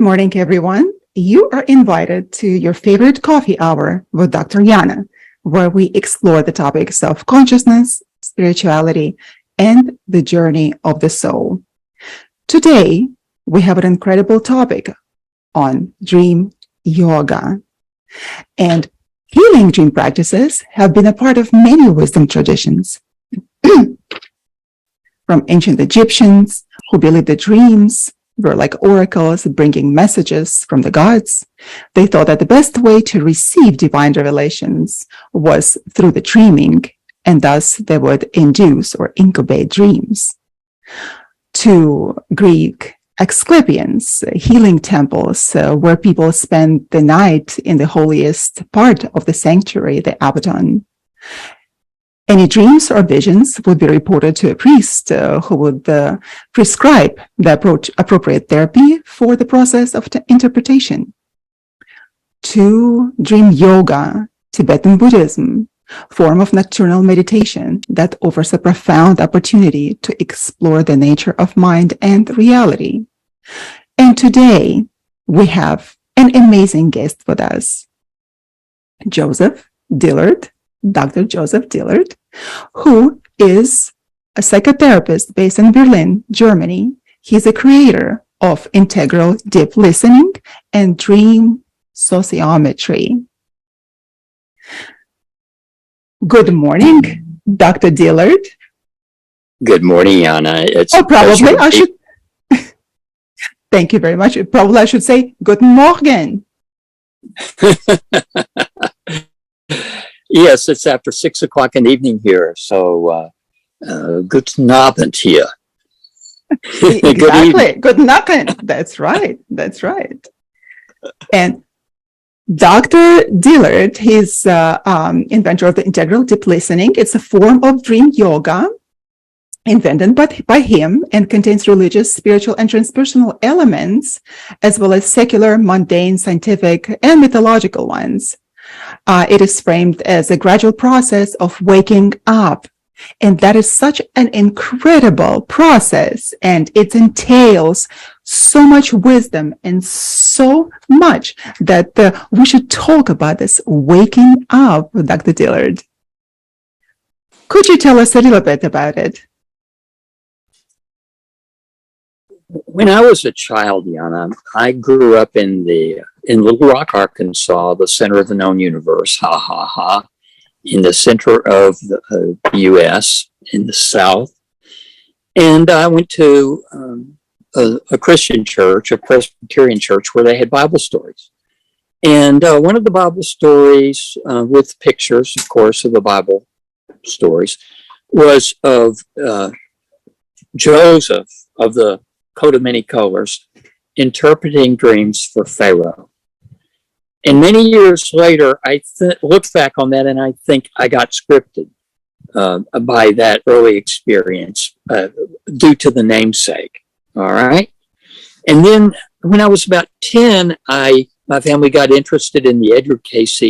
morning, everyone. You are invited to your favorite coffee hour with Dr. Yana, where we explore the topics of consciousness, spirituality, and the journey of the soul. Today, we have an incredible topic on dream yoga. And healing dream practices have been a part of many wisdom traditions. From ancient Egyptians who believed that dreams were like oracles bringing messages from the gods. They thought that the best way to receive divine revelations was through the dreaming, and thus they would induce or incubate dreams. To Greek Asclepians, healing temples where people spend the night in the holiest part of the sanctuary, the abaton. Any dreams or visions would be reported to a priest who would prescribe the appropriate therapy for the process of interpretation. To dream yoga, Tibetan Buddhism, form of nocturnal meditation that offers a profound opportunity to explore the nature of mind and reality. And today we have an amazing guest with us, Joseph Dillard. Dr. Joseph Dillard, who is a psychotherapist based in Berlin, Germany. He's a creator of integral deep listening and dream sociometry. Good morning, Dr. Dillard. Good morning, Yana. Probably I should. Thank you very much. Probably I should say good morgen. Yes, it's after 6 o'clock in the evening here, so guten Abend here. Exactly, guten Abend. That's right. And Dr. Dillard, he's inventor of the integral deep listening. It's a form of dream yoga invented by him and contains religious, spiritual, and transpersonal elements, as well as secular, mundane, scientific, and mythological ones. It is framed as a gradual process of waking up. And that is such an incredible process. And it entails so much wisdom and so much that we should talk about this waking up, Dr. Dillard. Could you tell us a little bit about it? When I was a child, Yana, I grew up in Little Rock, Arkansas, the center of the known universe, in the center of the U.S., in the South. And I went to a Christian church, a Presbyterian church, where they had Bible stories. And one of the Bible stories, with pictures, of course, of the Bible stories, was of Joseph of the coat of many colors, interpreting dreams for Pharaoh. And many years later, I look back on that and I think I got scripted by that early experience due to the namesake. All right. And then when I was about 10, my family got interested in the Edgar Cayce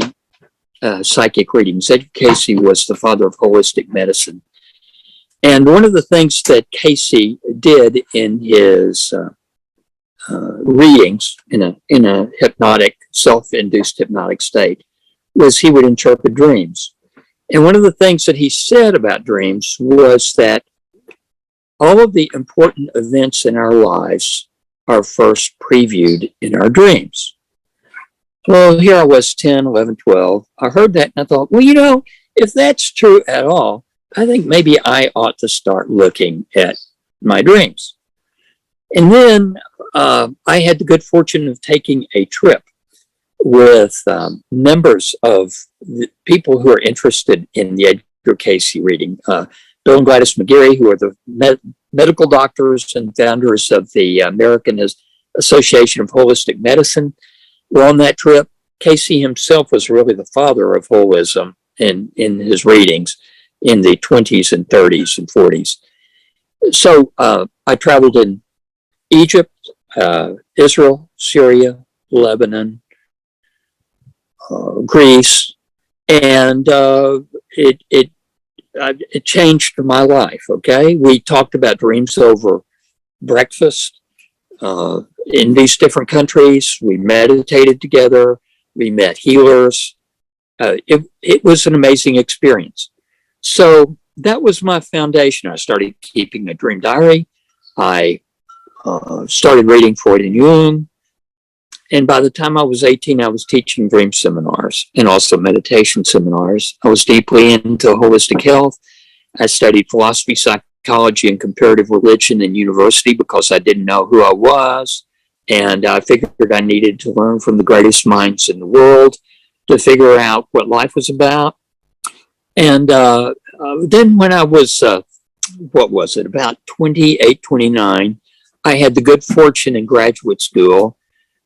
psychic readings. Edgar Cayce was the father of holistic medicine. And one of the things that Cayce did in his readings in a hypnotic, self-induced hypnotic state was he would interpret dreams. And one of the things that he said about dreams was that all of the important events in our lives are first previewed in our dreams. Well, here I was 10, 11, 12. I heard that and I thought, well, if that's true at all, I think maybe I ought to start looking at my dreams. And then I had the good fortune of taking a trip with members of the people who are interested in the Edgar Cayce reading. Bill and Gladys McGarry, who are the medical doctors and founders of the American Association of Holistic Medicine, were on that trip. Cayce himself was really the father of holism in his readings in the 20s and 30s and 40s. So I traveled in Egypt, Israel, Syria, Lebanon, Greece, and it changed my life. Okay, we talked about dreams over breakfast. in these different countries. We meditated together. We met healers. It was an amazing experience. So that was my foundation. I started keeping a dream diary. I started reading Freud and Jung. And by the time I was 18, I was teaching dream seminars and also meditation seminars. I was deeply into holistic health. I studied philosophy, psychology, and comparative religion in university because I didn't know who I was. And I figured I needed to learn from the greatest minds in the world to figure out what life was about. And then when I was, about 28, 29, I had the good fortune in graduate school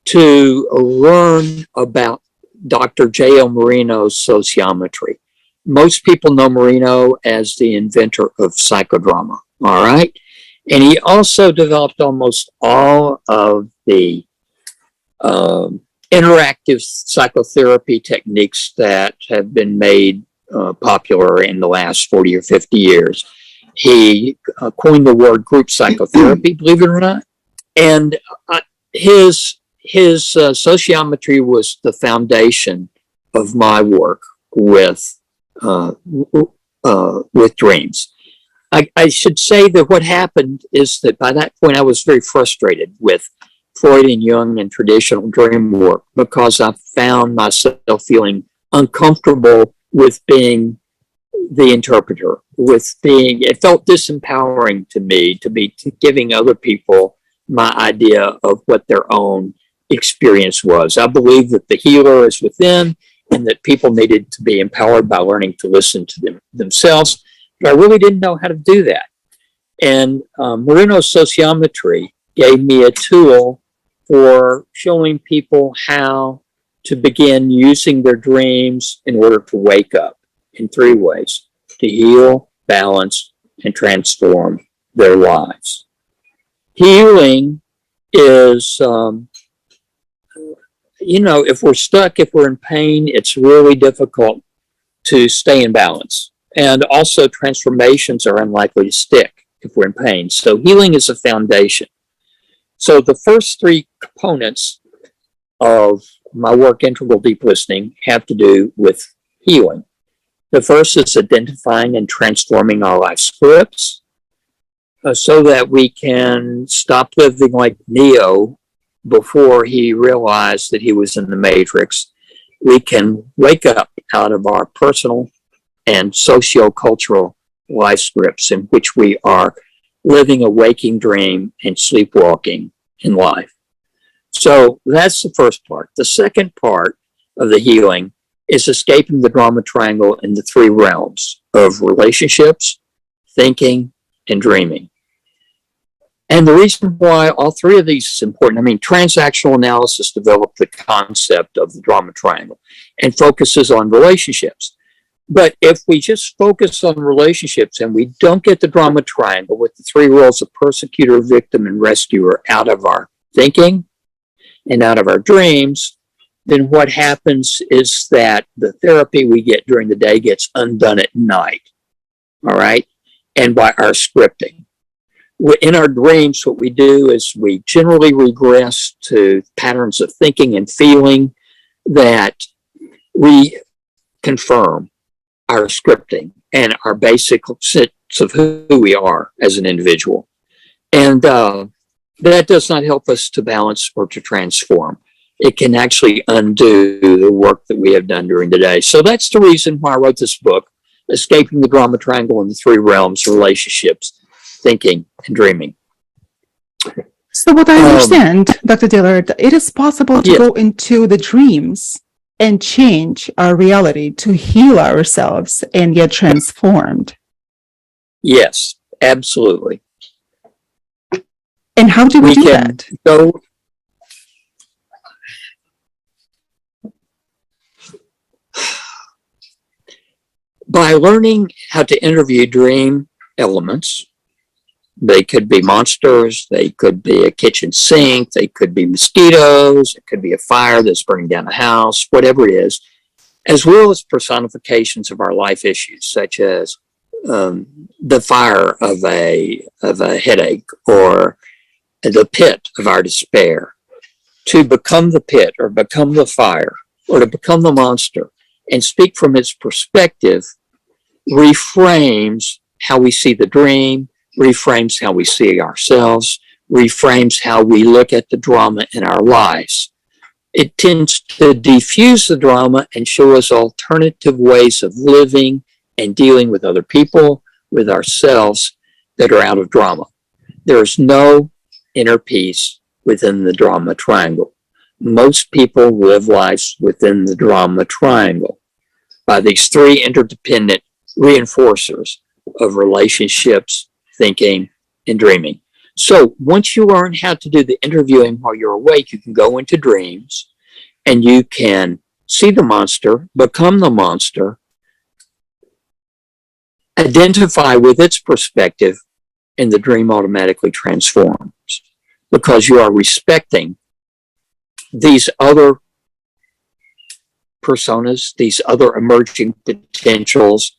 to learn about Dr. J.L. Marino's sociometry. Most people know Marino as the inventor of psychodrama, all right? And he also developed almost all of the interactive psychotherapy techniques that have been made popular in the last 40 or 50 years. He coined the word group psychotherapy, believe it or not. And his sociometry was the foundation of my work with dreams. I should say that what happened is that by that point I was very frustrated with Freud and Jung and traditional dream work because I found myself feeling uncomfortable with being the interpreter, it felt disempowering to me to be giving other people my idea of what their own experience was. I believe that the healer is within and that people needed to be empowered by learning to listen to themselves. But I really didn't know how to do that. And Marino's sociometry gave me a tool for showing people how to begin using their dreams in order to wake up in 3 ways: to heal, balance, and transform their lives. Healing is, if we're stuck, if we're in pain, it's really difficult to stay in balance. And also transformations are unlikely to stick if we're in pain. So healing is a foundation. So the first 3 components of my work, Integral Deep Listening, have to do with healing. The first is identifying and transforming our life scripts so that we can stop living like Neo before he realized that he was in the Matrix. We can wake up out of our personal and socio-cultural life scripts in which we are living a waking dream and sleepwalking in life. So that's the first part. The second part of the healing is escaping the drama triangle in the 3 realms of relationships, thinking, and dreaming. And the reason why all 3 of these is important, transactional analysis developed the concept of the drama triangle and focuses on relationships. But if we just focus on relationships and we don't get the drama triangle with the 3 roles of persecutor, victim, and rescuer out of our thinking and out of our dreams, then what happens is that the therapy we get during the day gets undone at night, all right? And by our scripting. In our dreams, what we do is we generally regress to patterns of thinking and feeling that we confirm our scripting and our basic sense of who we are as an individual. And that does not help us to balance or to transform. It can actually undo the work that we have done during the day. So that's the reason why I wrote this book, Escaping the Drama Triangle in the 3 Realms: Relationships, Thinking, and Dreaming. So what I understand, Dr. Dillard, it is possible to go into the dreams and change our reality to heal ourselves and get transformed. Yes, absolutely. And how do we do that? Go by learning how to interview dream elements. They could be monsters, they could be a kitchen sink, they could be mosquitoes, it could be a fire that's burning down a house, whatever it is, as well as personifications of our life issues, such as the fire of a headache, or the pit of our despair, to become the pit or become the fire or to become the monster and speak from its perspective reframes how we see the dream, reframes how we see ourselves, reframes how we look at the drama in our lives. It tends to diffuse the drama and show us alternative ways of living and dealing with other people, with ourselves that are out of drama. There is no inner peace within the drama triangle. Most people live lives within the drama triangle by these three interdependent reinforcers of relationships, thinking, and dreaming. So once you learn how to do the interviewing while you're awake, you can go into dreams and you can see the monster, become the monster, identify with its perspective, and the dream automatically transforms because you are respecting these other personas, these other emerging potentials,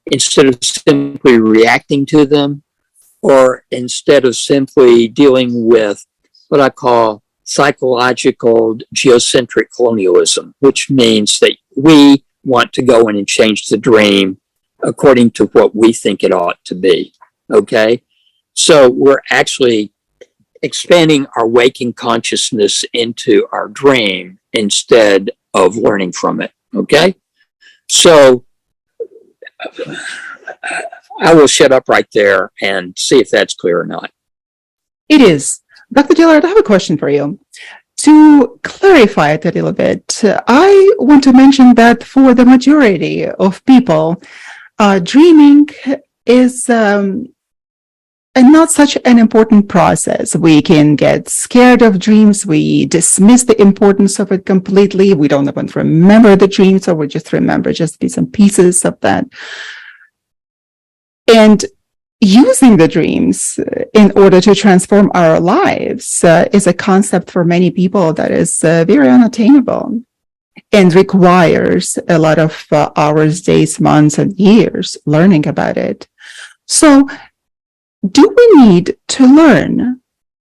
instead of simply reacting to them, or instead of simply dealing with what I call psychological geocentric colonialism, which means that we want to go in and change the dream according to what we think it ought to be. Okay? So we're actually expanding our waking consciousness into our dream instead of learning from it. Okay? So I will shut up right there and see if that's clear or not. It is. Dr. Dillard, I have a question for you. To clarify it a little bit, I want to mention that for the majority of people, dreaming is not such an important process. We can get scared of dreams. We dismiss the importance of it completely. We don't even remember the dreams, or we just remember just bits and pieces of that. And using the dreams in order to transform our lives is a concept for many people that is very unattainable and requires a lot of hours, days, months, and years learning about it. So, do we need to learn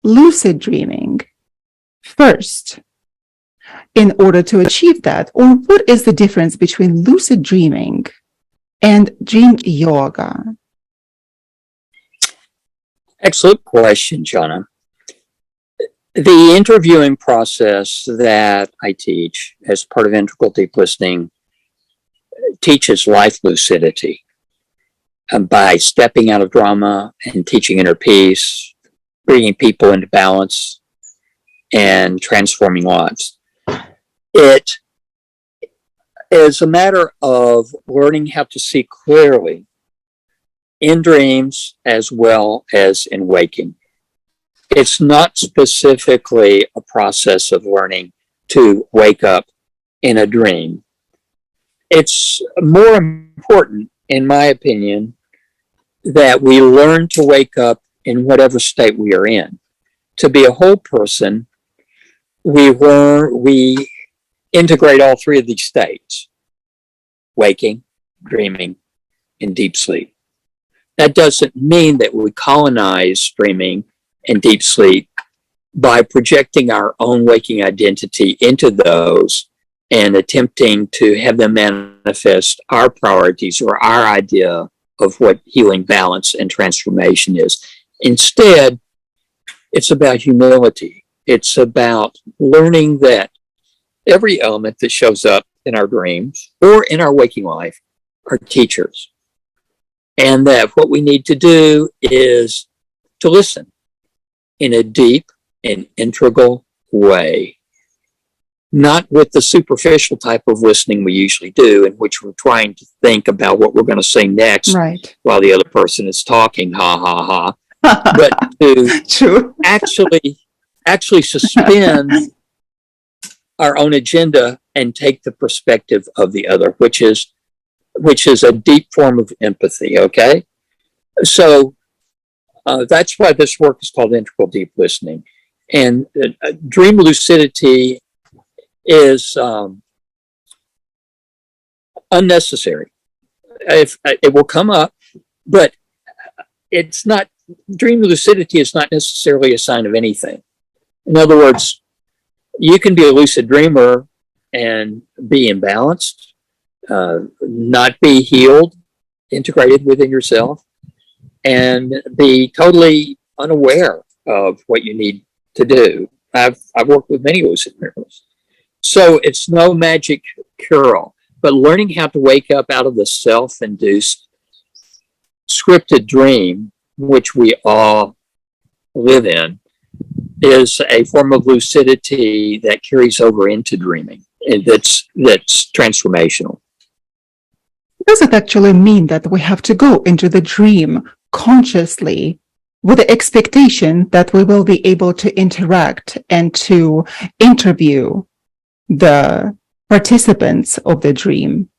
lucid dreaming first in order to achieve that? Or what is the difference between lucid dreaming and dream yoga? Excellent question, Jana. The interviewing process that I teach as part of integral deep listening teaches life lucidity. By stepping out of drama and teaching inner peace, bringing people into balance, and transforming lives. It is a matter of learning how to see clearly in dreams as well as in waking. It's not specifically a process of learning to wake up in a dream. It's more important, in my opinion, that we learn to wake up in whatever state we are in. To be a whole person, we integrate all three of these states: waking, dreaming, and deep sleep. That doesn't mean that we colonize dreaming and deep sleep by projecting our own waking identity into those and attempting to have them manifest our priorities or our idea of what healing, balance, and transformation is. Instead, it's about humility. It's about learning that every element that shows up in our dreams or in our waking life are teachers. And that what we need to do is to listen in a deep and integral way. Not with the superficial type of listening we usually do, in which we're trying to think about what we're going to say next, right, while the other person is talking, ha, ha, ha. But to True. actually suspend our own agenda and take the perspective of the other, which is a deep form of empathy, okay? So that's why this work is called integral deep listening. And dream lucidity is unnecessary. If it will come up, but it's not dream lucidity is not necessarily a sign of anything. In other words, you can be a lucid dreamer and be imbalanced, not be healed, integrated within yourself, and be totally unaware of what you need to do. I've worked with many lucid dreamers. So it's no magic cure-all, but learning how to wake up out of the self-induced scripted dream, which we all live in, is a form of lucidity that carries over into dreaming, and that's transformational. Does it actually mean that we have to go into the dream consciously with the expectation that we will be able to interact and to interview the participants of the dream?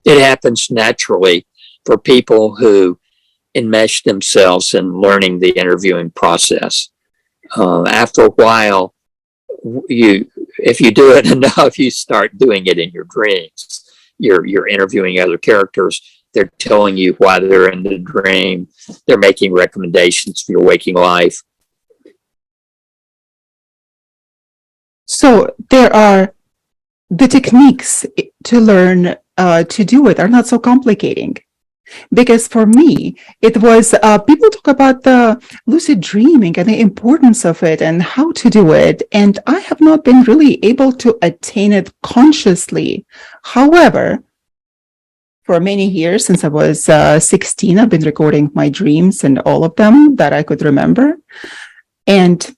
It happens naturally for people who enmesh themselves in learning the interviewing process. After a while, if you do it enough, you start doing it in your dreams. You're interviewing other characters. They're telling you why they're in the dream. They're making recommendations for your waking life. So there are the techniques to learn to do it are not so complicating. Because for me, it was, people talk about the lucid dreaming and the importance of it and how to do it. And I have not been really able to attain it consciously. However, for many years, since I was 16, I've been recording my dreams and all of them that I could remember. And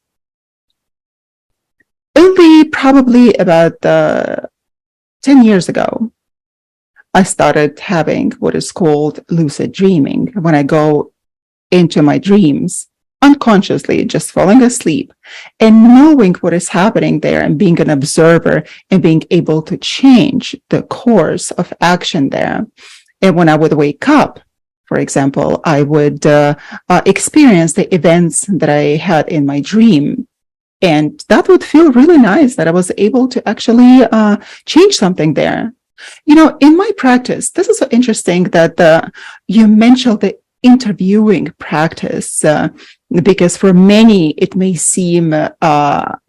only probably about 10 years ago, I started having what is called lucid dreaming. When I go into my dreams unconsciously, just falling asleep and knowing what is happening there and being an observer and being able to change the course of action there. And when I would wake up, for example, I would experience the events that I had in my dream. And that would feel really nice that I was able to actually change something there. You know, in my practice, this is so interesting that you mentioned the interviewing practice, because for many, it may seem a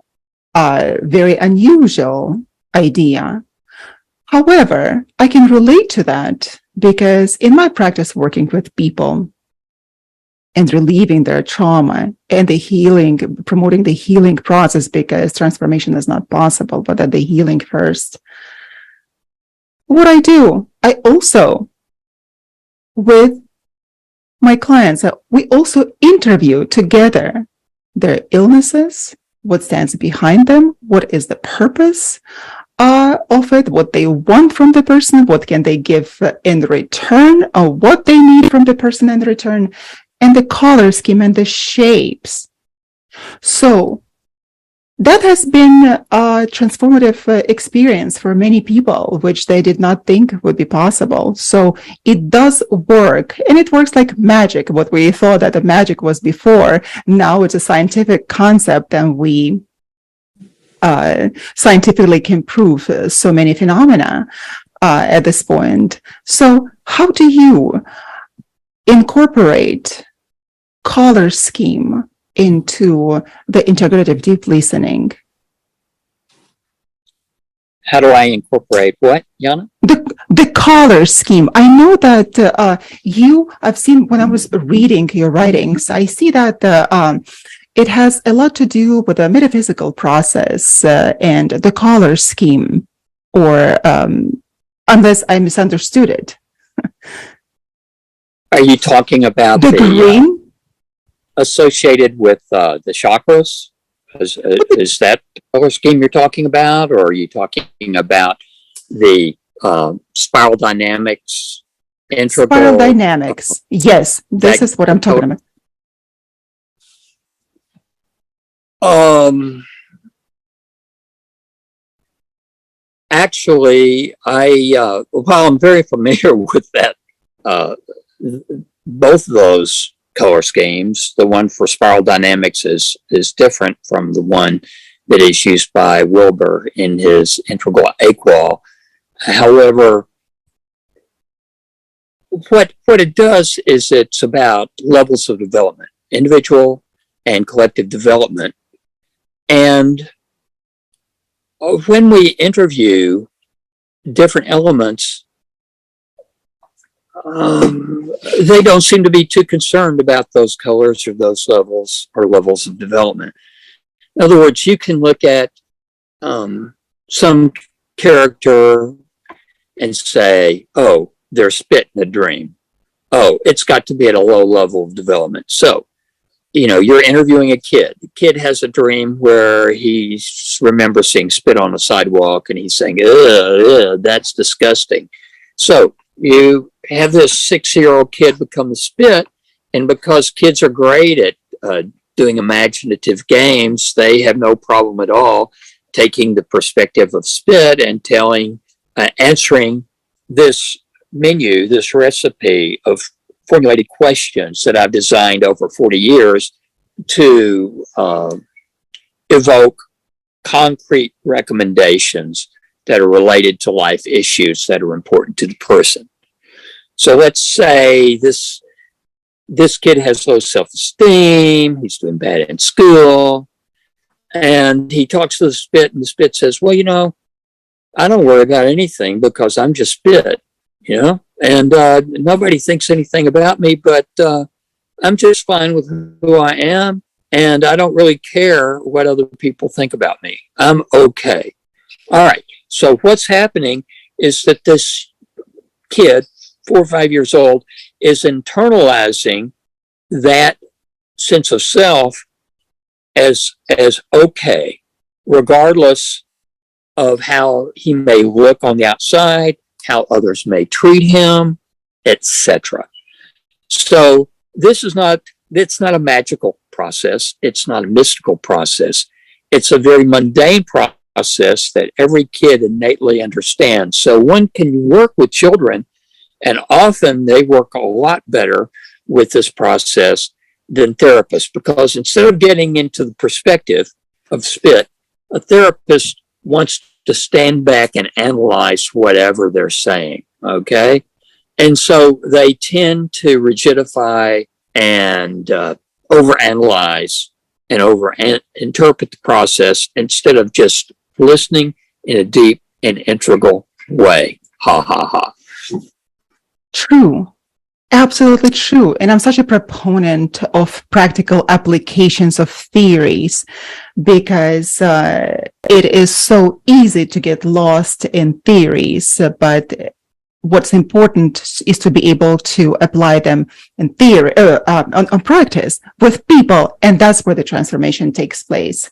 very unusual idea. However, I can relate to that because in my practice working with people and relieving their trauma and the healing, promoting the healing process, because transformation is not possible, but that the healing first. What I do, I also, with my clients, we also interview together their illnesses, what stands behind them, what is the purpose of it, what they want from the person, what can they give in return, or what they need from the person in return, and the color scheme and the shapes. So that has been a transformative experience for many people, which they did not think would be possible. So it does work, and it works like magic. What we thought that the magic was before, now it's a scientific concept, and we scientifically can prove so many phenomena at this point. So how do you incorporate color scheme into the integrative deep listening? How do I incorporate what, Yana? The color scheme. I know that I've seen when I was reading your writings, I see that it has a lot to do with the metaphysical process and the color scheme, or unless I misunderstood it. Are you talking about the green? Associated with the chakras? Is that the color scheme you're talking about, or are you talking about the spiral dynamics integral? Spiral dynamics. Yes, this is what I'm talking about. Actually, while I'm very familiar with that, both of those color schemes, the one for spiral dynamics is different from the one that is used by Wilbur in his integral AQUAL. However, what it does is it's about levels of development, individual and collective development. And when we interview different elements, they don't seem to be too concerned about those colors or those levels of development. In other words, you can look at some character and say, oh, they're spitting a dream. Oh, it's got to be at a low level of development. So, you're interviewing a kid. The kid has a dream where he remembers seeing spit on a sidewalk and he's saying, ugh, that's disgusting. So you have this 6-year-old kid become the spit, and because kids are great at doing imaginative games, they have no problem at all taking the perspective of spit and answering this menu, this recipe of formulated questions that I've designed over 40 years to evoke concrete recommendations that are related to life issues that are important to the person. So let's say this kid has low self-esteem, he's doing bad in school, and he talks to the spit, and the spit says, well, I don't worry about anything because I'm just spit, and nobody thinks anything about me, but I'm just fine with who I am, and I don't really care what other people think about me. I'm okay. All right. So what's happening is that this kid, 4 or 5 years old, is internalizing that sense of self as okay, regardless of how he may look on the outside, how others may treat him, etc. So it's not a magical process. It's not a mystical process. It's a very mundane process that every kid innately understands. So one can work with children, and often they work a lot better with this process than therapists, because instead of getting into the perspective of spit, a therapist wants to stand back and analyze whatever they're saying, okay? And so they tend to rigidify and overanalyze and overinterpret the process instead of just listening in a deep and integral way. Ha, ha, ha. True. Absolutely true. And I'm such a proponent of practical applications of theories because it is so easy to get lost in theories, but what's important is to be able to apply them in theory, on practice with people, and that's where the transformation takes place.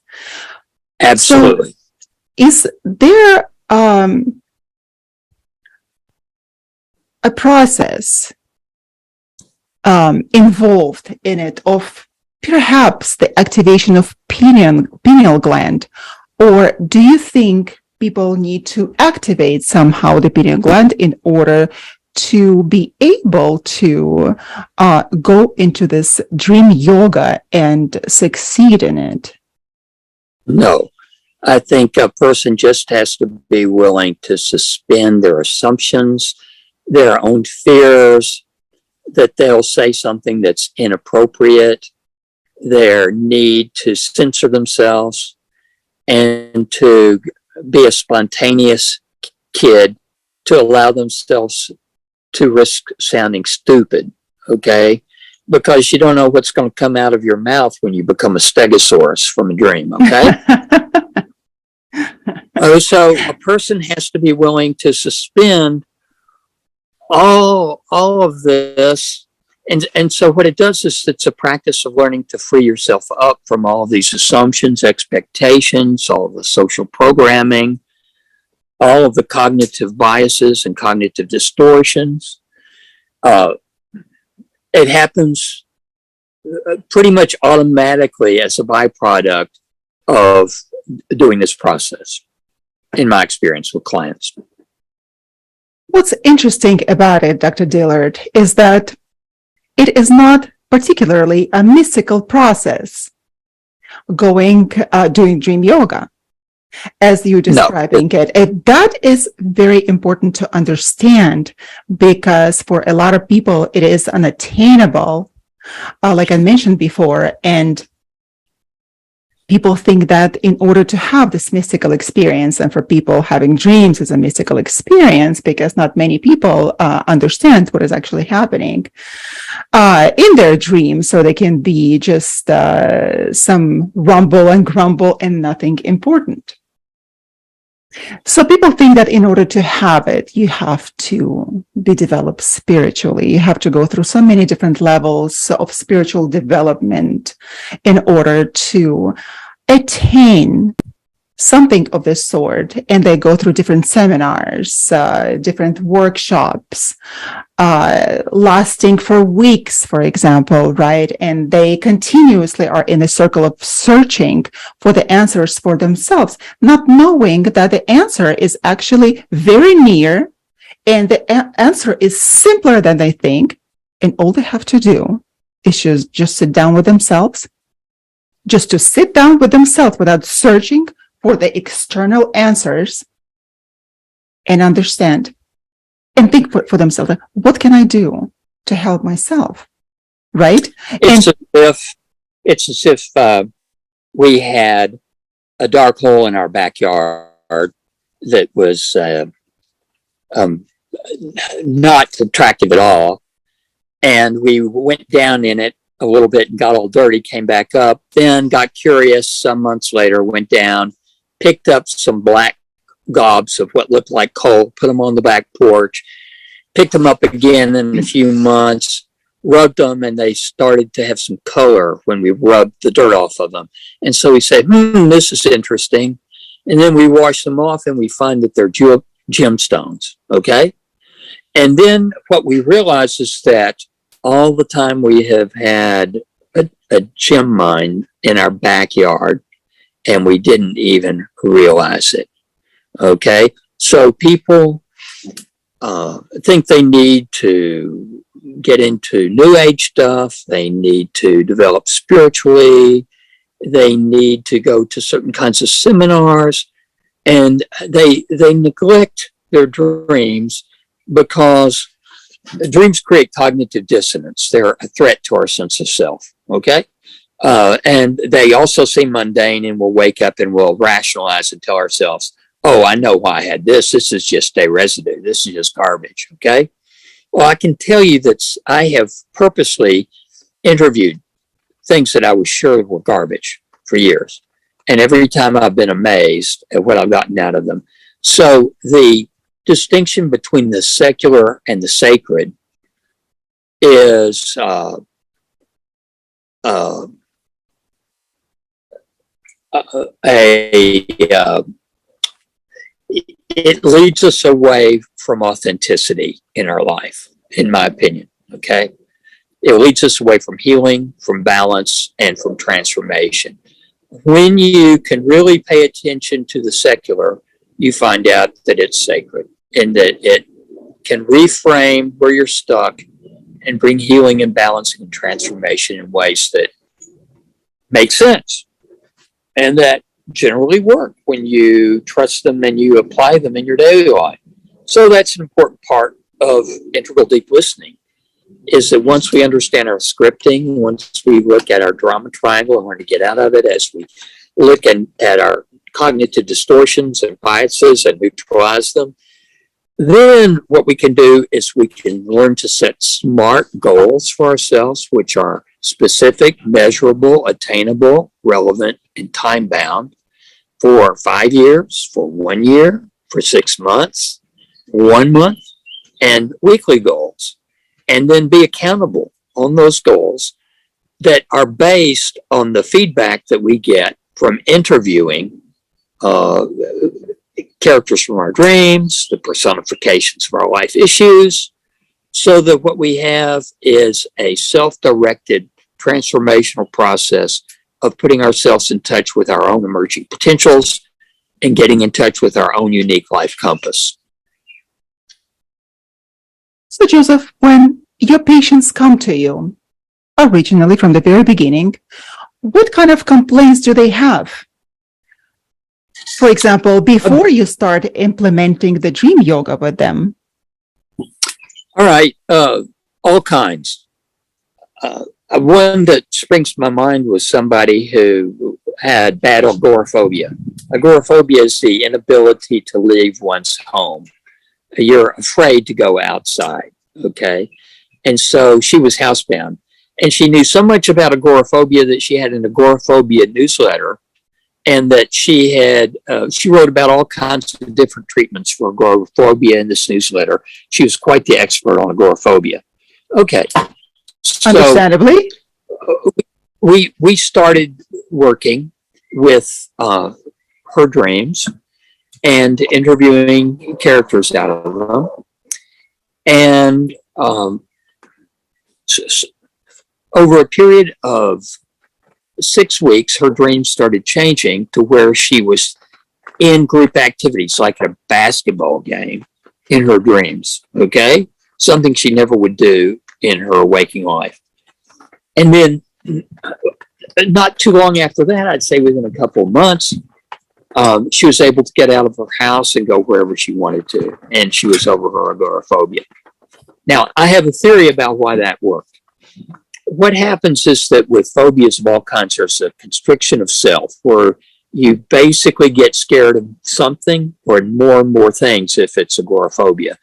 Absolutely. So is there a process involved in it of perhaps the activation of pineal gland, or do you think people need to activate somehow the pineal gland in order to be able to go into this dream yoga and succeed in it? No, I think a person just has to be willing to suspend their assumptions, their own fears, that they'll say something that's inappropriate, their need to censor themselves, and to be a spontaneous kid, to allow themselves to risk sounding stupid, okay? Because you don't know what's going to come out of your mouth when you become a stegosaurus from a dream, okay? So a person has to be willing to suspend all of this. And so what it does is it's a practice of learning to free yourself up from all of these assumptions, expectations, all of the social programming, all of the cognitive biases and cognitive distortions. It happens pretty much automatically as a byproduct of doing this process, in my experience with clients. What's interesting about it, Dr. Dillard, is that it is not particularly a mystical process doing dream yoga. as you're No. describing it. That is very important to understand, because for a lot of people, it is unattainable, like I mentioned before. And people think that in order to have this mystical experience, and for people having dreams is a mystical experience, because not many people understand what is actually happening in their dreams. So they can be just some rumble and grumble and nothing important. So people think that in order to have it, you have to be developed spiritually. You have to go through so many different levels of spiritual development in order to attain something of this sort. And they go through different seminars, different workshops, lasting for weeks, for example, right? And they continuously are in a circle of searching for the answers for themselves, not knowing that the answer is actually very near, and the answer is simpler than they think. And all they have to do is just sit down with themselves, just to sit down with themselves without searching for the external answers, and understand and think for themselves, like, what can I do to help myself? Right? It's as if we had a dark hole in our backyard that was not attractive at all. And we went down in it a little bit and got all dirty, came back up, then got curious some months later, went down, picked up some black gobs of what looked like coal, put them on the back porch, picked them up again in a few months, rubbed them, and they started to have some color when we rubbed the dirt off of them. And so we said, this is interesting. And then we wash them off and we find that they're gemstones, okay? And then what we realize is that all the time we have had a gem mine in our backyard, and we didn't even realize it. Okay, so people think they need to get into New Age stuff. They need to develop spiritually. They need to go to certain kinds of seminars, and they neglect their dreams, because dreams create cognitive dissonance. They're a threat to our sense of self. Okay. And they also seem mundane, and we'll wake up and we'll rationalize and tell ourselves, oh, I know why I had this. This is just a residue. This is just garbage. Okay. Well, I can tell you that I have purposely interviewed things that I was sure were garbage for years. And every time I've been amazed at what I've gotten out of them. So the distinction between the secular and the sacred is it leads us away from authenticity in our life, in my opinion. Okay, it leads us away from healing, from balance, and from transformation. When you can really pay attention to the secular, you find out that it's sacred, and that it can reframe where you're stuck and bring healing and balance and transformation in ways that make sense and that generally work when you trust them and you apply them in your daily life. So that's an important part of integral deep listening, is that once we understand our scripting, once we look at our drama triangle and want to get out of it, as we look at our cognitive distortions and biases and neutralize them, then what we can do is we can learn to set smart goals for ourselves, which are specific, measurable, attainable, relevant, and time-bound for 5 years, for 1 year, for 6 months, 1 month, and weekly goals. And then be accountable on those goals that are based on the feedback that we get from interviewing characters from our dreams, the personifications of our life issues, so that what we have is a self-directed transformational process of putting ourselves in touch with our own emerging potentials and getting in touch with our own unique life compass. So, Joseph, when your patients come to you, originally from the very beginning, what kind of complaints do they have? For example, before you start implementing the dream yoga with them? All right, all kinds. One that springs to my mind was somebody who had bad agoraphobia. Agoraphobia is the inability to leave one's home. You're afraid to go outside, okay? And so she was housebound. And she knew so much about agoraphobia that she had an agoraphobia newsletter, and that she wrote about all kinds of different treatments for agoraphobia in this newsletter. She was quite the expert on agoraphobia. Okay. So understandably, we started working with her dreams and interviewing characters out of them. And over a period of 6 weeks, her dreams started changing to where she was in group activities, like a basketball game, in her dreams, okay? Something she never would do in her waking life. And then not too long after that, I'd say within a couple of months, she was able to get out of her house and go wherever she wanted to, and she was over her agoraphobia. Now, I have a theory about why that worked. What happens is that with phobias of all kinds, there's a constriction of self, where you basically get scared of something or more and more things if it's agoraphobia,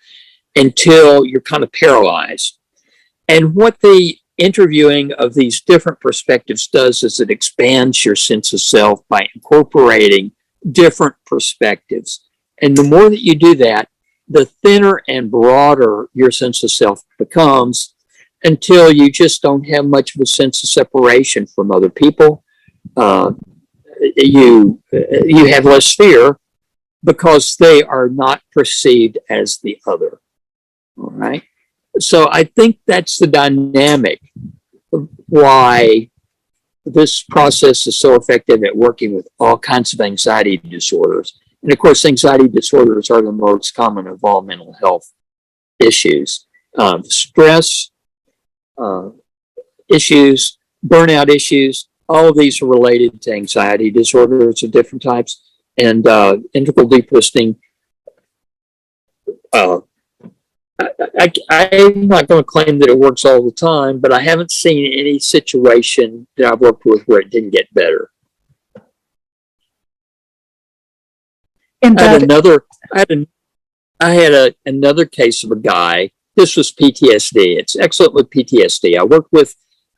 until you're kind of paralyzed. And what the interviewing of these different perspectives does is it expands your sense of self by incorporating different perspectives. And the more that you do that, the thinner and broader your sense of self becomes, until you just don't have much of a sense of separation from other people. You have less fear because they are not perceived as the other. All right. So I think that's the dynamic of why this process is so effective at working with all kinds of anxiety disorders. And of course, anxiety disorders are the most common of all mental health issues. Stress issues, burnout issues, all of these are related to anxiety disorders of different types. And integral deep listening, I'm not going to claim that it works all the time, but I haven't seen any situation that I've worked with where it didn't get better. And I had another case of a guy. This was PTSD. It's excellent with PTSD.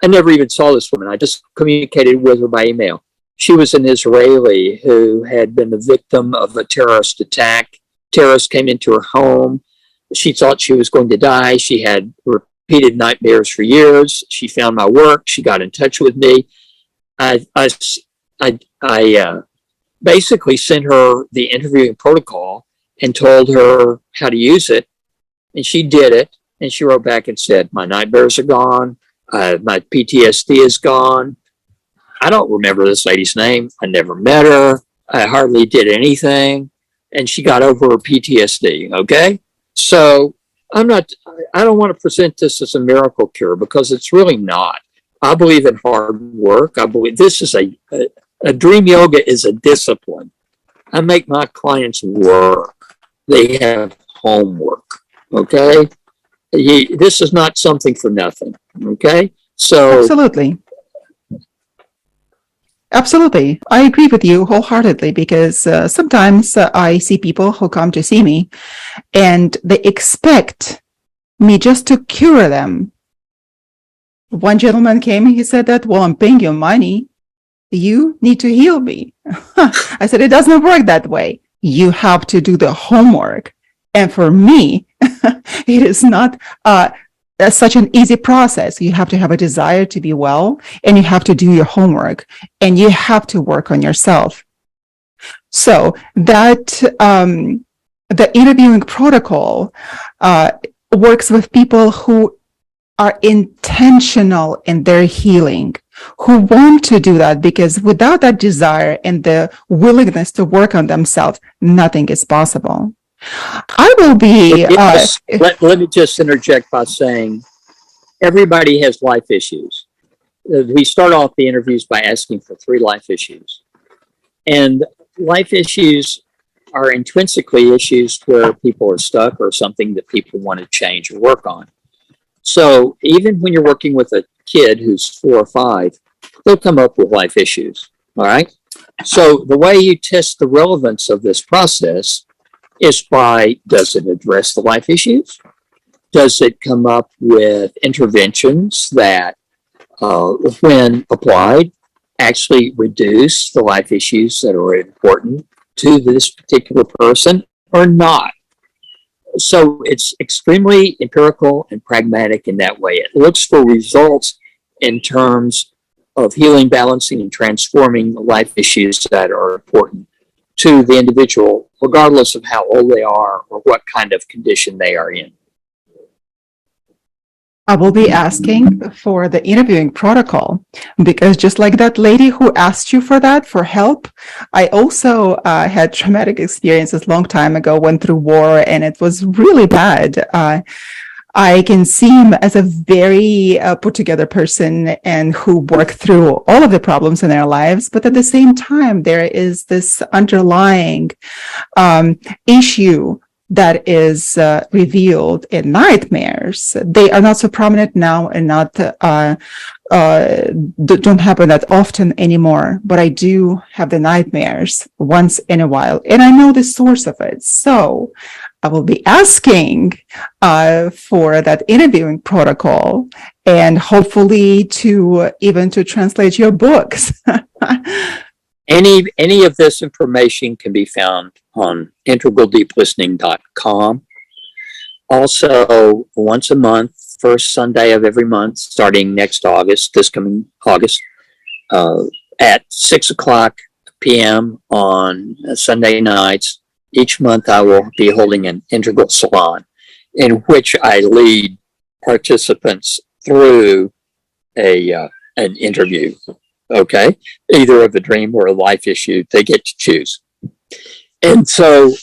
I never even saw this woman. I just communicated with her by email. She was an Israeli who had been the victim of a terrorist attack. Terrorists came into her home. She thought she was going to die. She had repeated nightmares for years. She found my work. She got in touch with me. I basically sent her the interviewing protocol and told her how to use it. And she did it. And she wrote back and said, my nightmares are gone. My PTSD is gone. I don't remember this lady's name. I never met her. I hardly did anything. And she got over her PTSD. Okay. So I don't want to present this as a miracle cure, because it's really not. I believe in hard work. I believe this is a dream yoga is a discipline. I make my clients work. They have homework. Okay. This is not something for nothing. Okay. So Absolutely. I agree with you wholeheartedly, because sometimes I see people who come to see me and they expect me just to cure them. One gentleman came and he said that, well, I'm paying you money. You need to heal me. I said, it doesn't work that way. You have to do the homework. And for me, it is not such an easy process. You have to have a desire to be well, and you have to do your homework, and you have to work on yourself. So that the interviewing protocol works with people who are intentional in their healing, who want to do that, because without that desire and the willingness to work on themselves, nothing is possible. I will be. Yes. Let me just interject by saying everybody has life issues. We start off the interviews by asking for 3 life issues. And life issues are intrinsically issues where people are stuck or something that people want to change or work on. So even when you're working with a kid who's 4 or 5, they'll come up with life issues. All right. So the way you test the relevance of this process is by, does it address the life issues? Does it come up with interventions that, when applied, actually reduce the life issues that are important to this particular person or not? So it's extremely empirical and pragmatic in that way. It looks for results in terms of healing, balancing, and transforming the life issues that are important to the individual, regardless of how old they are or what kind of condition they are in. I will be asking for the interviewing protocol because just like that lady who asked you for that, for help, I also had traumatic experiences long time ago, went through war, and it was really bad. I can seem as a very put together person and who worked through all of the problems in their lives. But at the same time, there is this underlying issue that is revealed in nightmares. They are not so prominent now and not don't happen that often anymore, but I do have the nightmares once in a while, and I know the source of it. So I will be asking for that interviewing protocol, and hopefully to translate your books. Any of this information can be found on integraldeeplistening.com. Also, once a month, first Sunday of every month, starting next August, this coming August, at 6:00 p.m. on Sunday nights, each month I will be holding an integral salon in which I lead participants through an interview. Okay, either of a dream or a life issue, they get to choose. And so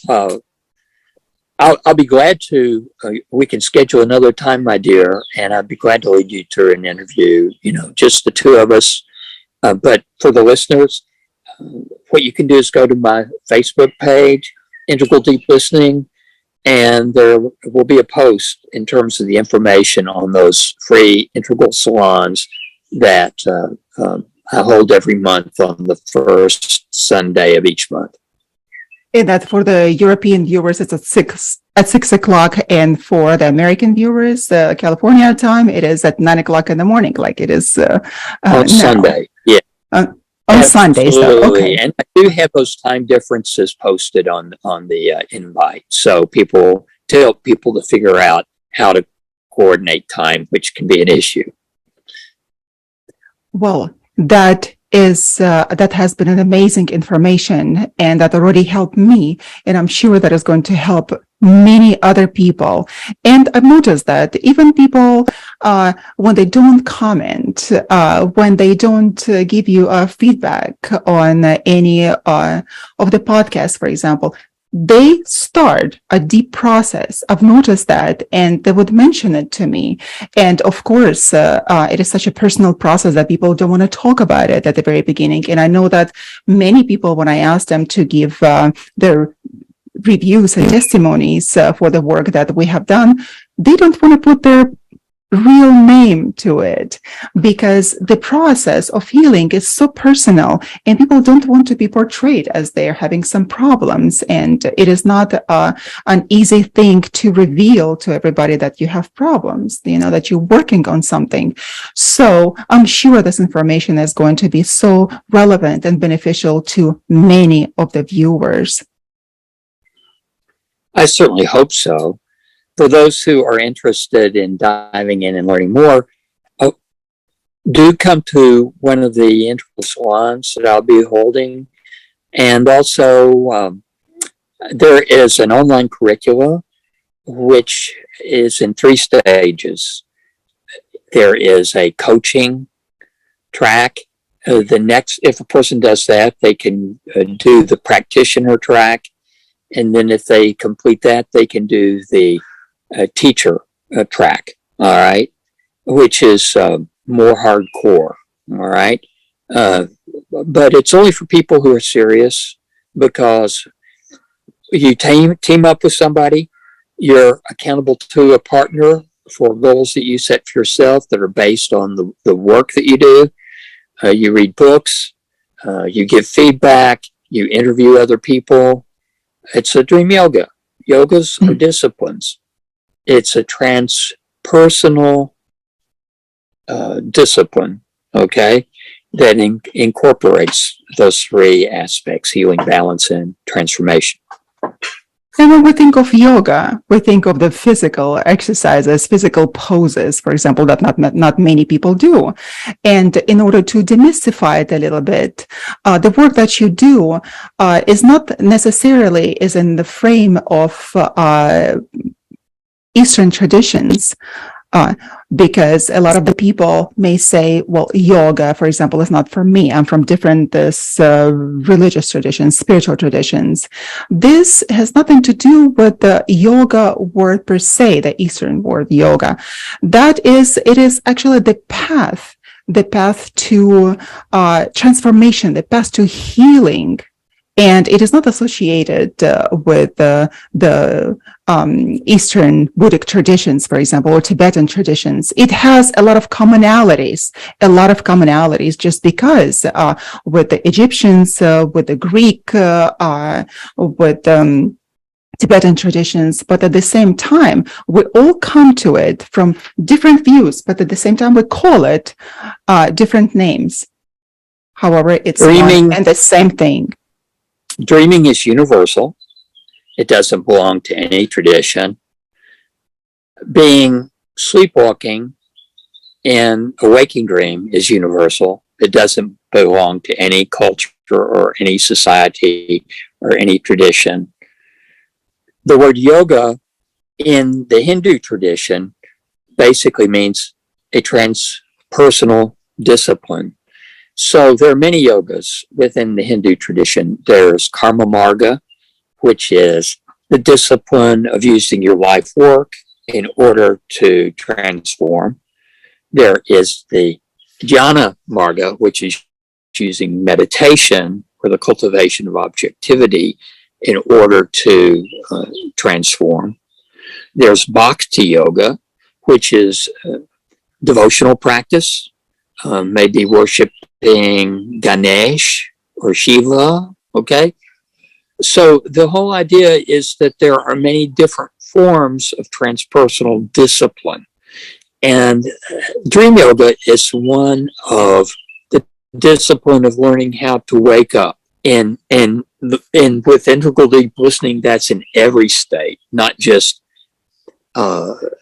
I'll be glad to, we can schedule another time, my dear, and I'd be glad to lead you through an interview, just the two of us. But for the listeners, what you can do is go to my Facebook page, Integral Deep Listening, and there will be a post in terms of the information on those free integral salons that I hold every month on the first Sunday of each month. And that for the European viewers, it's at 6 o'clock, and for the American viewers, California time, it is at 9 o'clock in the morning, like it is on Sunday. Yeah, on Sundays. Though. Okay, and I do have those time differences posted on the invite, so people to help people to figure out how to coordinate time, which can be an issue. Well, that has been an amazing information, and that already helped me, and I'm sure that is going to help many other people. And I've noticed that even people, when they don't comment, when they don't give you feedback on any of the podcasts, for example, they start a deep process. I've noticed that, and they would mention it to me. And of course, it is such a personal process that people don't want to talk about it at the very beginning. And I know that many people, when I ask them to give their reviews and testimonies for the work that we have done, they don't want to put their real name to it, because the process of healing is so personal, and people don't want to be portrayed as they're having some problems. And it is not an easy thing to reveal to everybody that you have problems, that you're working on something. So I'm sure this information is going to be so relevant and beneficial to many of the viewers. I certainly hope so. For those who are interested in diving in and learning more, do come to one of the integral salons that I'll be holding. And also, there is an online curricula, which is in 3 stages. There is a coaching track. If a person does that, they can do the practitioner track. And then if they complete that, they can do the teacher track, all right, which is more hardcore, all right. But it's only for people who are serious because you team up with somebody, you're accountable to a partner for goals that you set for yourself that are based on the work that you do. You read books, you give feedback, you interview other people. It's a dream yoga. Yogas are disciplines. It's a transpersonal discipline, okay, that incorporates those three aspects: healing, balance, and transformation. And when we think of yoga, we think of the physical exercises, physical poses, for example, that not many people do. And in order to demystify it a little bit, the work that you do is not necessarily is in the frame of Eastern traditions. Because a lot of the people may say, well, yoga, for example, is not for me. I'm from different religious traditions, spiritual traditions. This has nothing to do with the yoga word per se, the Eastern word yoga. It is actually the path to transformation, the path to healing. And it is not associated with the Eastern Buddhic traditions, for example, or Tibetan traditions. It has a lot of commonalities, just because with the Egyptians, with the Greek, with Tibetan traditions, but at the same time, we all come to it from different views, but at the same time, we call it different names. However, it's one and the same thing. Dreaming is universal. It doesn't belong to any tradition. Being sleepwalking in a waking dream is universal. It doesn't belong to any culture or any society or any tradition. The word yoga in the Hindu tradition basically means a transpersonal discipline. So there are many yogas within the Hindu tradition. There's Karma Marga, which is the discipline of using your life work in order to transform. There is the Jnana Marga, which is using meditation or the cultivation of objectivity in order to transform. There's Bhakti Yoga, which is devotional practice, maybe worshiping Ganesh or Shiva, okay? So the whole idea is that there are many different forms of transpersonal discipline. And dream yoga is one of the discipline of learning how to wake up. And with integral deep listening, that's in every state, not just the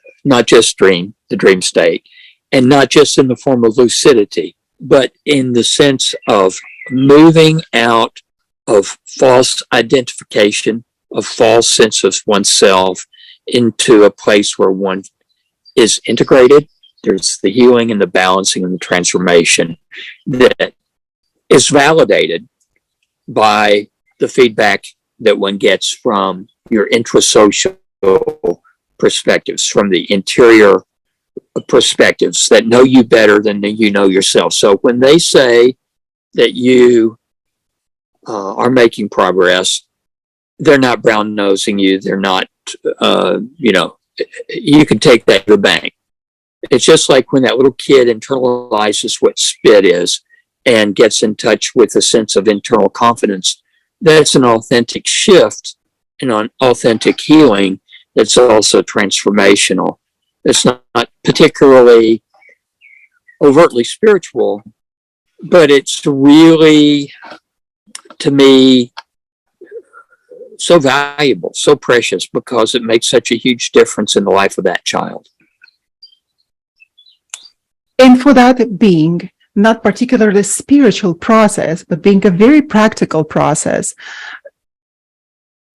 dream state, and not just in the form of lucidity, but in the sense of moving out of false identification, of false sense of oneself, into a place where one is integrated. There's the healing and the balancing and the transformation that is validated by the feedback that one gets from your intrasocial perspectives, from the interior perspectives that know you better than you know yourself. So when they say that you are making progress, they're not brown nosing you. They're not, you can take that to the bank. It's just like when that little kid internalizes what spit is and gets in touch with a sense of internal confidence. That's an authentic shift and an authentic healing that's also transformational. It's not particularly overtly spiritual, but it's really, to me, so valuable, so precious, because it makes such a huge difference in the life of that child. And for that being not particularly spiritual process, but being a very practical process,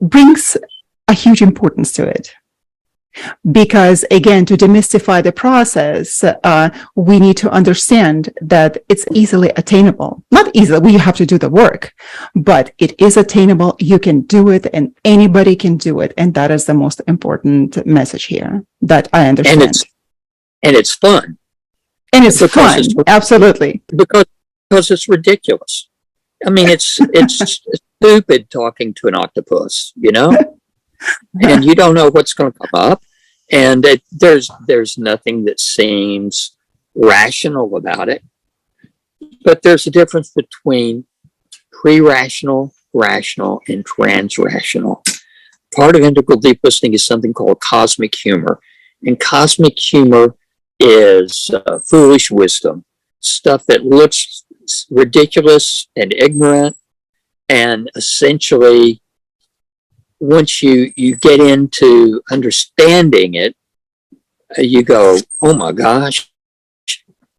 brings a huge importance to it. Because again, to demystify the process, we need to understand that it's easily attainable. Not easily, we have to do the work, but it is attainable. You can do it and anybody can do it. And that is the most important message here that I understand. And it's fun. And it's fun, absolutely. Because it's ridiculous. I mean, it's stupid talking to an octopus, and you don't know what's going to come up, and there's nothing that seems rational about it. But there's a difference between pre-rational, rational, and trans-rational. Part of integral deep listening is something called cosmic humor, and cosmic humor is foolish wisdom, stuff that looks ridiculous and ignorant, and essentially once you get into understanding it, you go, oh my gosh,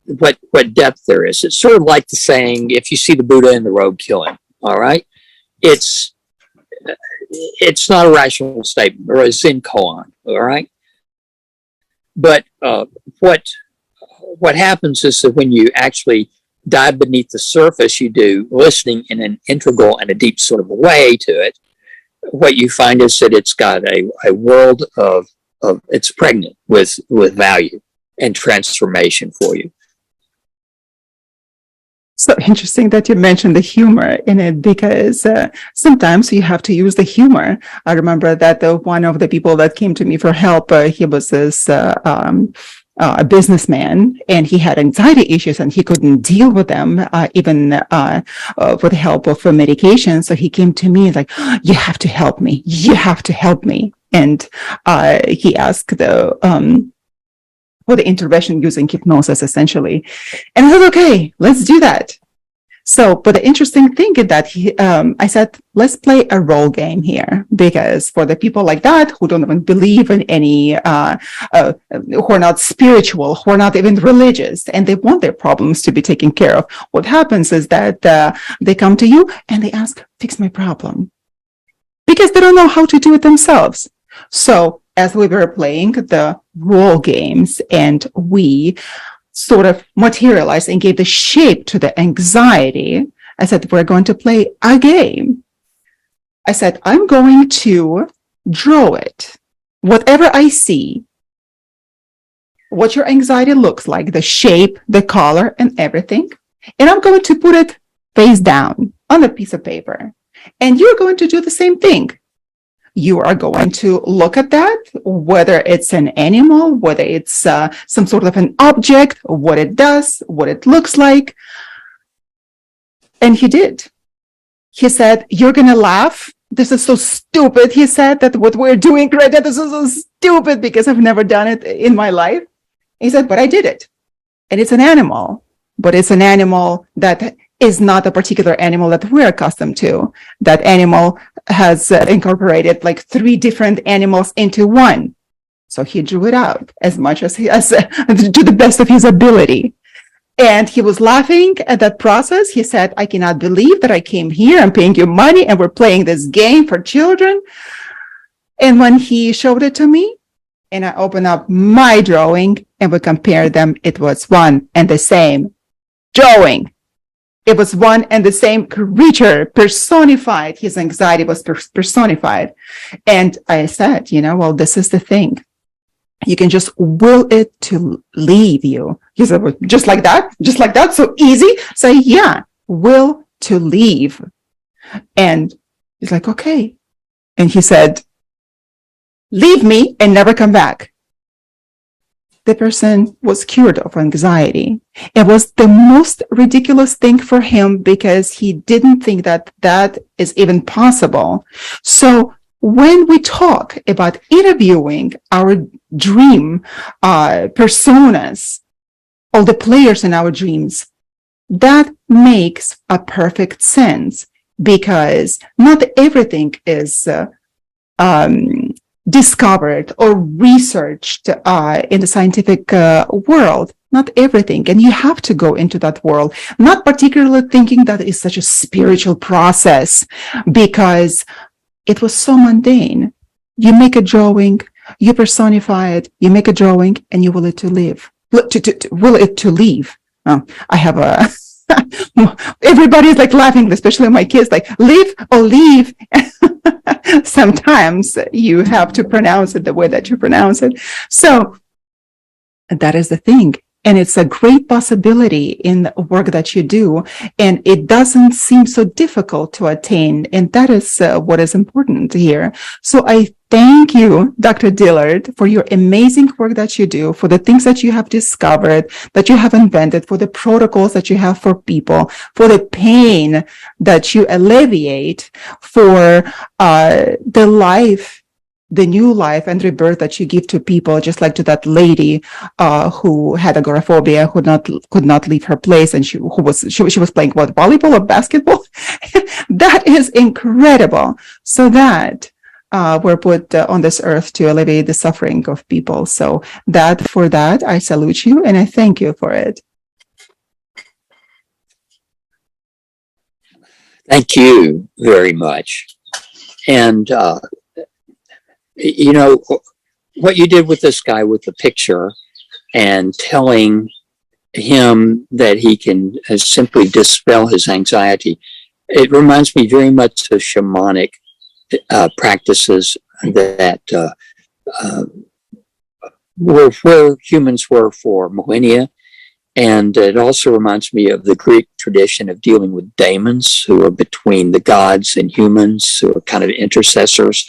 what depth there is. It's sort of like the saying, if you see the Buddha in the road, kill him. All right, it's not a rational statement or a Zen koan. All right, but what happens is that when you actually dive beneath the surface, you do listening in an integral and a deep sort of way to it. What you find is that it's got a world of it's pregnant with value and transformation for you. So interesting that you mentioned the humor in it, because sometimes you have to use the humor. I remember that one of the people that came to me for help, he was this a businessman, and he had anxiety issues and he couldn't deal with them, even with the help of medication. So he came to me like, you have to help me. You have to help me. And he asked for the intervention using hypnosis, essentially. And I said, okay, let's do that. So, but the interesting thing is that I said, let's play a role game here, because for the people like that who don't even believe in any, who are not spiritual, who are not even religious, and they want their problems to be taken care of, what happens is that they come to you and they ask, fix my problem, because they don't know how to do it themselves. So as we were playing the role games and we sort of materialized and gave the shape to the anxiety, I said, we're going to play a game. I said, I'm going to draw it. Whatever I see, what your anxiety looks like, the shape, the color, and everything. And I'm going to put it face down on a piece of paper. And you're going to do the same thing. You are going to look at that, whether it's an animal, whether it's some sort of an object, what it does, what it looks like. And he did. He said, you're going to laugh. This is so stupid. He said that what we're doing right now, this is so stupid because I've never done it in my life. He said, but I did it. And it's an animal, but it's an animal that is not a particular animal that we're accustomed to. That animal has incorporated like 3 different animals into one. So he drew it out as much as to the best of his ability. And he was laughing at that process. He said, I cannot believe that I came here. I'm paying you money and we're playing this game for children. And when he showed it to me and I opened up my drawing and we compared them, it was one and the same drawing. It was one and the same creature personified. His anxiety was personified. And I said, well, this is the thing. You can just will it to leave you. He said, well, just like that? Just like that? So easy? Say, yeah, will to leave. And he's like, okay. And he said, leave me and never come back. The person was cured of anxiety. It was the most ridiculous thing for him because he didn't think that that is even possible. So when we talk about interviewing our dream personas, all the players in our dreams, that makes a perfect sense because not everything is discovered or researched in the scientific world. Not everything. And you have to go into that world, not particularly thinking that it's such a spiritual process because it was so mundane. You make a drawing, you personify it, you make a drawing, and you will it to live. Will it to leave. I have a everybody's like laughing, especially my kids, like live or leave. Sometimes you have to pronounce it the way that you pronounce it. So that is the thing. And it's a great possibility in the work that you do. And it doesn't seem so difficult to attain. And that is what is important here. So I thank you, Dr. Dillard, for your amazing work that you do, for the things that you have discovered, that you have invented, for the protocols that you have for people, for the pain that you alleviate, for the life, the new life and rebirth that you give to people, just like to that lady who had agoraphobia, who could not leave her place, and she was playing what, volleyball or basketball? That is incredible. So that we're put on this earth to alleviate the suffering of people. So for that, I salute you and I thank you for it. Thank you very much. And, you know, what you did with this guy with the picture and telling him that he can simply dispel his anxiety, it reminds me very much of shamanic practices that were where humans were for millennia. And it also reminds me of the Greek tradition of dealing with daemons, who are between the gods and humans, who are kind of intercessors.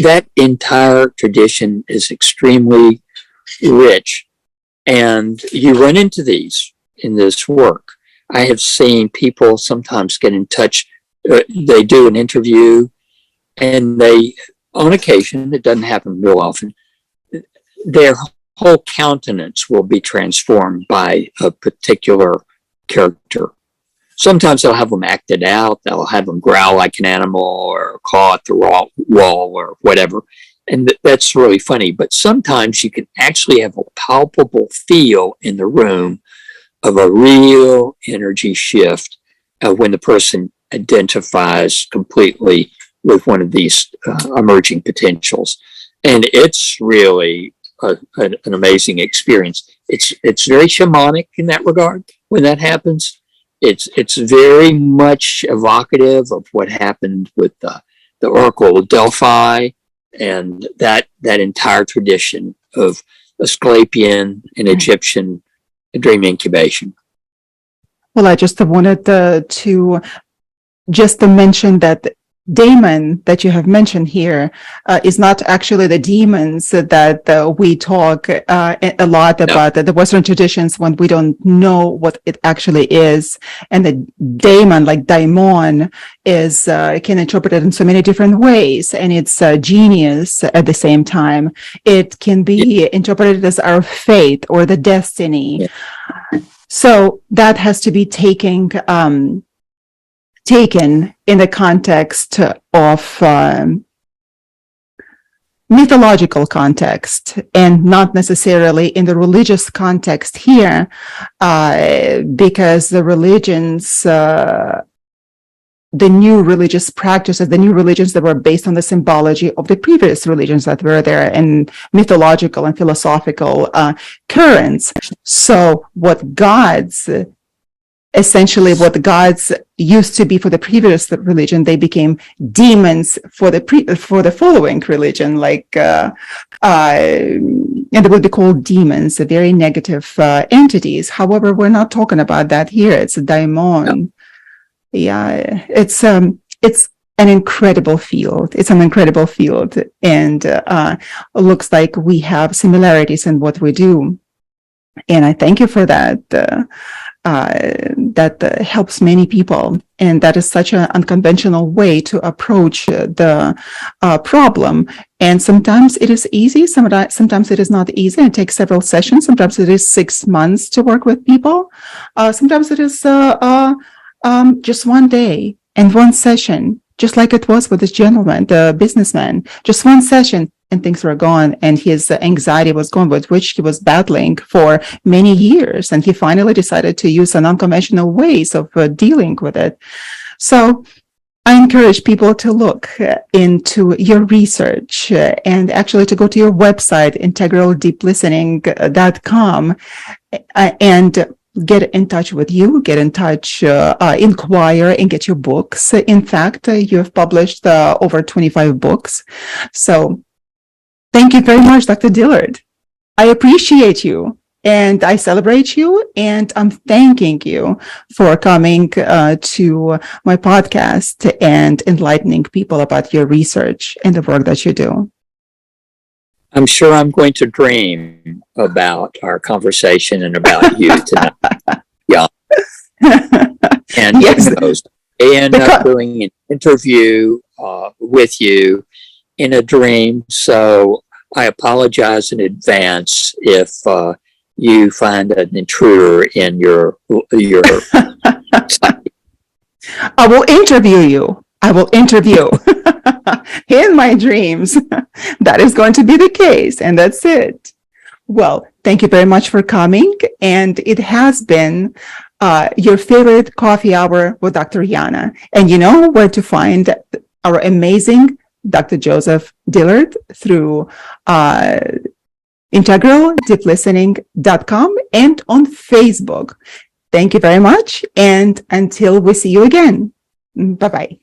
That entire tradition is extremely rich, and you run into these in this work. I have seen people sometimes get in touch. They do an interview, and they, on occasion, it doesn't happen real often, their whole countenance will be transformed by a particular character. Sometimes they'll have them acted out. They'll have them growl like an animal or claw at the wall or whatever. And that's really funny. But sometimes you can actually have a palpable feel in the room of a real energy shift when the person identifies completely with one of these emerging potentials. And it's really an amazing experience. It's very shamanic in that regard when that happens. It's very much evocative of what happened with the Oracle of Delphi and that entire tradition of Asclepian and Egyptian dream incubation. Well, I just wanted to mention that daemon that you have mentioned here is not actually the demons that we talk a lot about, the Western traditions, when we don't know what it actually is. And the daemon, like daimon, is can interpret it in so many different ways, and it's genius at the same time. It can be interpreted as our fate or the destiny. Yeah. So that has to be taken in the context of mythological context, and not necessarily in the religious context here, because the religions, the new religious practices, the new religions that were based on the symbology of the previous religions that were there, and mythological and philosophical currents. So what gods used to be for the previous religion, they became demons for the following religion, and they would be called demons, very negative entities. However, we're not talking about that here. It's a daimon. No. Yeah, it's an incredible field. It's an incredible field, and it looks like we have similarities in what we do. And I thank you for that. That helps many people, and that is such an unconventional way to approach the problem. And sometimes it is easy, sometimes it is not easy. It takes several sessions. Sometimes it is 6 months to work with people. Sometimes it is just one day and one session, just like it was with this gentleman, the businessman. Just one session, and things were gone, and his anxiety was gone, with which he was battling for many years. And he finally decided to use unconventional ways of dealing with it. So I encourage people to look into your research and actually to go to your website, integraldeeplistening.com, and get in touch with you, inquire, and get your books. In fact, you have published over 25 books. So thank you very much, Dr. Dillard. I appreciate you, And I celebrate you, and I'm thanking you for coming to my podcast and enlightening people about your research and the work that you do. I'm sure I'm going to dream about our conversation and about you tonight. Yeah. And yes. who knows, I end up doing an interview with you in a dream. So I apologize in advance if you find an intruder in your I will interview you. I will interview in my dreams. That is going to be the case, and that's it. Well, thank you very much for coming. And it has been your favorite coffee hour with Dr. Yana. And you know where to find our amazing Dr. Joseph Dillard through integraldeeplistening.com and on Facebook. Thank you very much. And until we see you again, bye-bye.